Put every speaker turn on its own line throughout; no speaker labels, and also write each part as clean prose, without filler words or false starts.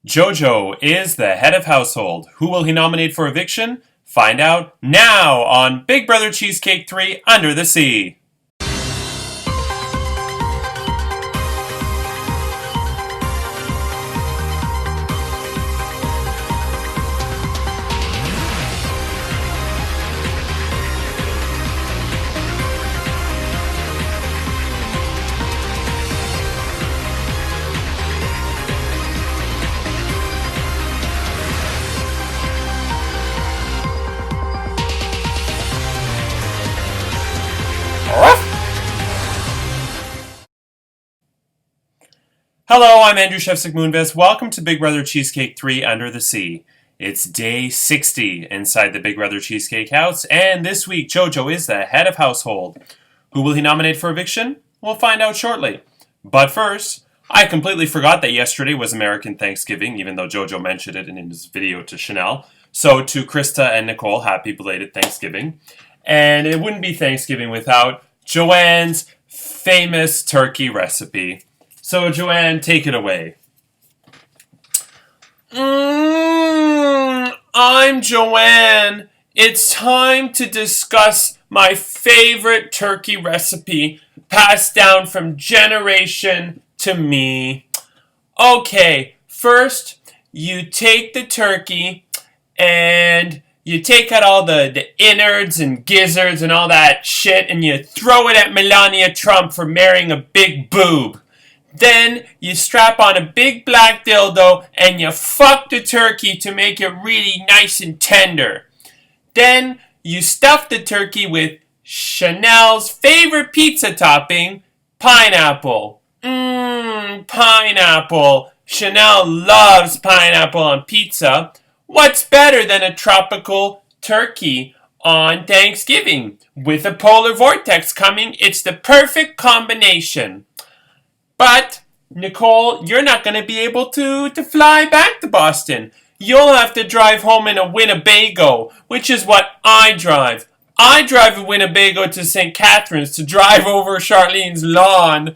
Jojo is the head of household. Who will he nominate for eviction? Find out now on Big Brother Cheesecake 3 Under the Sea. Hello, I'm Andrew Shevsik Moonves. Welcome to Big Brother Cheesecake 3 Under the Sea. It's day 60 inside the Big Brother Cheesecake house, and this week Jojo is the head of household. Who will he nominate for eviction? We'll find out shortly. But first, I completely forgot that yesterday was American Thanksgiving, even though Jojo mentioned it in his video to Chanel. So to Krista and Nicole, happy belated Thanksgiving. And it wouldn't be Thanksgiving without Joanne's famous turkey recipe. So, Joanne, take it away. I'm Joanne. It's time to discuss my favorite turkey recipe passed down from generation to me. Okay, first, you take the turkey and you take out all the innards and gizzards and all that shit and you throw it at Melania Trump for marrying a big boob. Then you strap on a big black dildo and you fuck the turkey to make it really nice and tender. Then you stuff the turkey with Chanel's favorite pizza topping, pineapple. Pineapple. Chanel loves pineapple on pizza. What's better than a tropical turkey on Thanksgiving? With a polar vortex coming, it's the perfect combination. But, Nicole, you're not going to be able to fly back to Boston. You'll have to drive home in a Winnebago, which is what I drive. I drive a Winnebago to St. Catharines to drive over Charlene's lawn.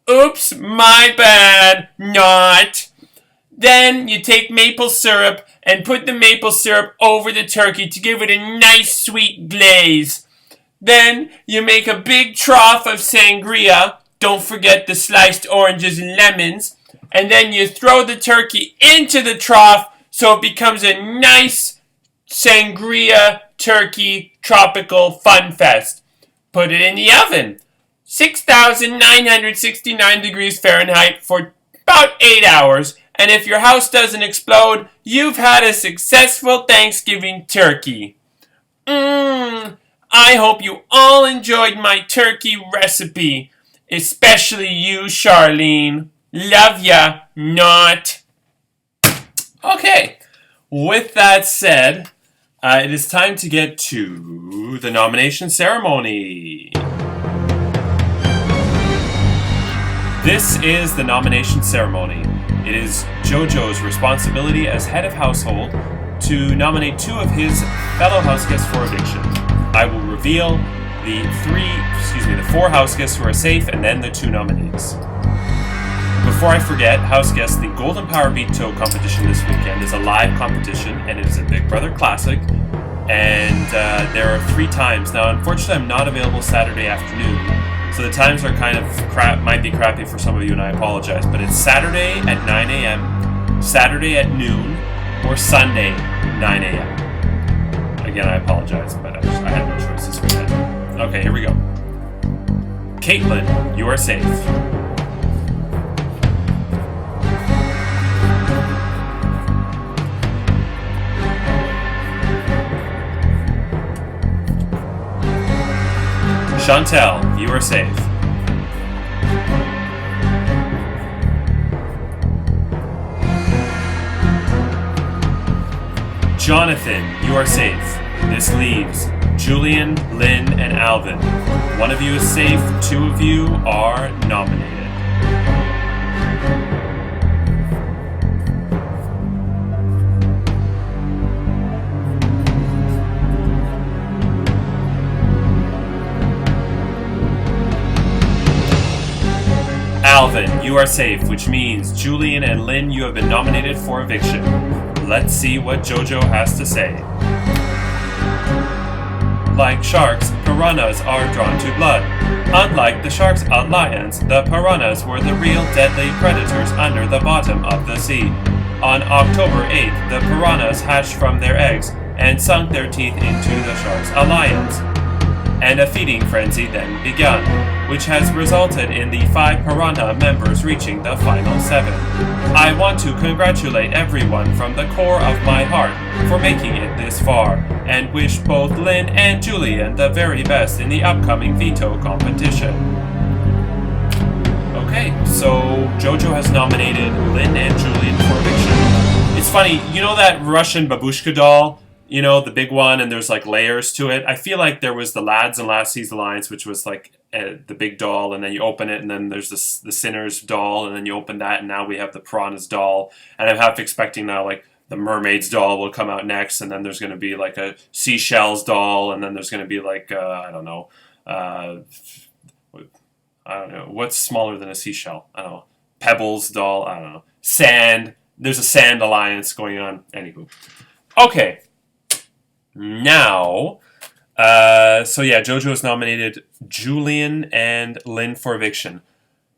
Oops, my bad. Not. Then you take maple syrup and put the maple syrup over the turkey to give it a nice sweet glaze. Then you make a big trough of sangria. Don't forget the sliced oranges and lemons. And then you throw the turkey into the trough so it becomes a nice sangria turkey tropical fun fest. Put it in the oven. 6,969 degrees Fahrenheit for about 8 hours. And if your house doesn't explode, you've had a successful Thanksgiving turkey. I hope you all enjoyed my turkey recipe. Especially you, Charlene. Love ya, not. Okay, with that said, it is time to get to the nomination ceremony. This is the nomination ceremony. It is Jojo's responsibility as head of household to nominate two of his fellow house guests for eviction. I will reveal the four house guests who are safe, and then the two nominees. Before I forget, house guests, the Golden Power Veto competition this weekend is a live competition, and it is a Big Brother Classic, and there are 3 times. Now, unfortunately, I'm not available Saturday afternoon, so the times are kind of might be crappy for some of you, and I apologize, but it's Saturday at 9 a.m., Saturday at noon, or Sunday 9 a.m. Again, I apologize, but I had no choice this weekend. Okay, here we go. Caitlin, you are safe. Chantel, you are safe. Jonathan, you are safe. This leaves Julian, Lynn, and Alvin. One of you is safe, 2 of you are nominated. Alvin, you are safe, which means Julian and Lynn, you have been nominated for eviction. Let's see what JoJo has to say. Like sharks, piranhas are drawn to blood. Unlike the sharks on lions, the piranhas were the real deadly predators under the bottom of the sea. On October 8th, the piranhas hatched from their eggs and sunk their teeth into the sharks' lions. And a feeding frenzy then begun, which has resulted in the 5 piranha members reaching the final 7. I want to congratulate everyone from the core of my heart for making it this far, and wish both Lynn and Julian the very best in the upcoming veto competition. Okay, so JoJo has nominated Lynn and Julian for eviction. It's funny, you know that Russian babushka doll? You know, the big one, and there's like layers to it. I feel like there was the Lads and Lassies Alliance, which was like the big doll, and then you open it, and then there's the Sinners doll, and then you open that, and now we have the Piranhas doll. And I'm half expecting now, like, the Mermaids doll will come out next, and then there's going to be like a Seashells doll, and then there's going to be like, I don't know, what's smaller than a seashell? I don't know. Pebbles doll, I don't know. Sand. There's a Sand Alliance going on. Anywho. Okay. Now, JoJo has nominated Julian and Lynn for eviction.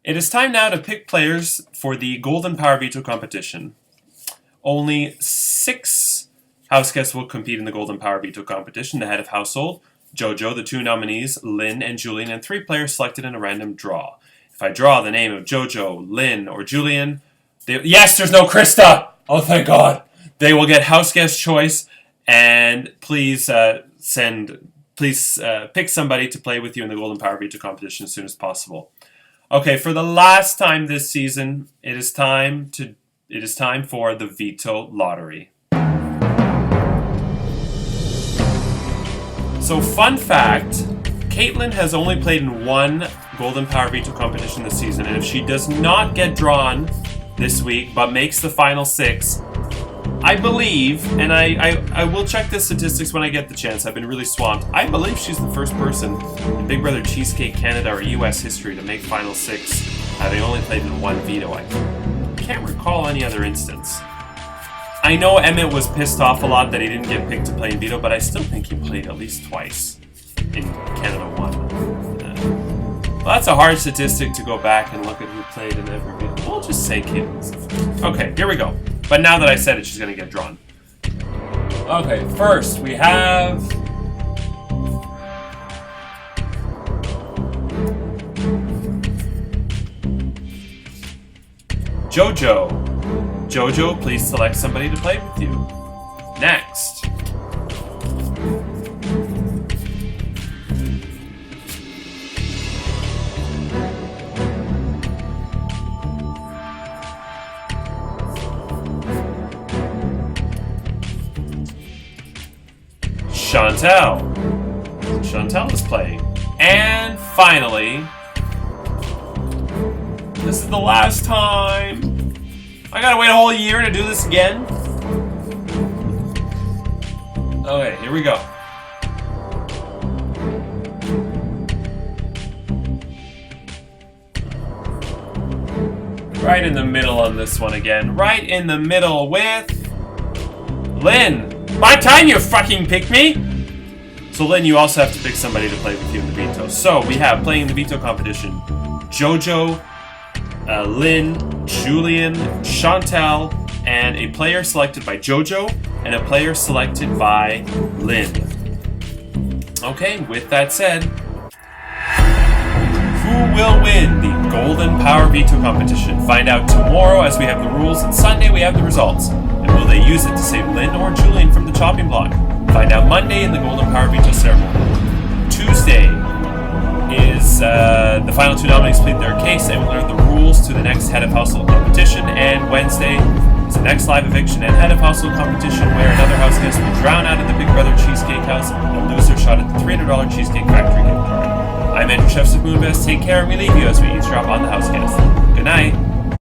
It is time now to pick players for the Golden Power Veto competition. Only 6 house guests will compete in the Golden Power Veto competition. The head of household, JoJo, the 2 nominees, Lynn and Julian, and 3 players selected in a random draw. If I draw the name of JoJo, Lynn, or Julian, yes, there's no Krista! Oh, thank God! They will get house guest choice. And please pick somebody to play with you in the Golden Power Veto competition as soon as possible. Okay, for the last time this season, it is time for the Veto Lottery. So, fun fact, Caitlin has only played in 1 Golden Power Veto competition this season, and if she does not get drawn this week but makes the final 6, I believe, and I will check the statistics when I get the chance, I've been really swamped, I believe she's the first person in Big Brother Cheesecake Canada or US history to make Final 6, having only played in 1 veto. I can't recall any other instance. I know Emmett was pissed off a lot that he didn't get picked to play in veto, but I still think he played at least twice in Canada 1. Well, that's a hard statistic to go back and look at who played in every veto. We'll just say Caitlin. Okay, here we go. But now that I said it, she's going to get drawn. Okay, first we have... JoJo. JoJo, please select somebody to play with you. Next. Chantel is playing. And finally, this is the last time. I gotta wait a whole year to do this again. Okay, here we go. Right in the middle on this one again. Right in the middle with Lynn. By time you fucking pick me! So Lynn, you also have to pick somebody to play with you in the veto. So we have playing in the veto competition JoJo, Lynn, Julian, Chantel, and a player selected by JoJo, and a player selected by Lynn. Okay, with that said, who will win the Golden Power Veto competition? Find out tomorrow as we have the rules, and Sunday we have the results. And will they use it to save Lynn or Julian from the chopping block? Find out Monday in the Golden Power Veto ceremony. Tuesday is the final 2 nominees plead their case and will learn the rules to the next Head of Household competition. And Wednesday is the next live eviction and Head of Household competition where another house guest will drown out of the Big Brother Cheesecake House and lose their shot at the $300 Cheesecake Factory gift card. I'm Andrew Chefs of Moonbest. Take care, and we leave you as we eavesdrop on the house guest. Good night.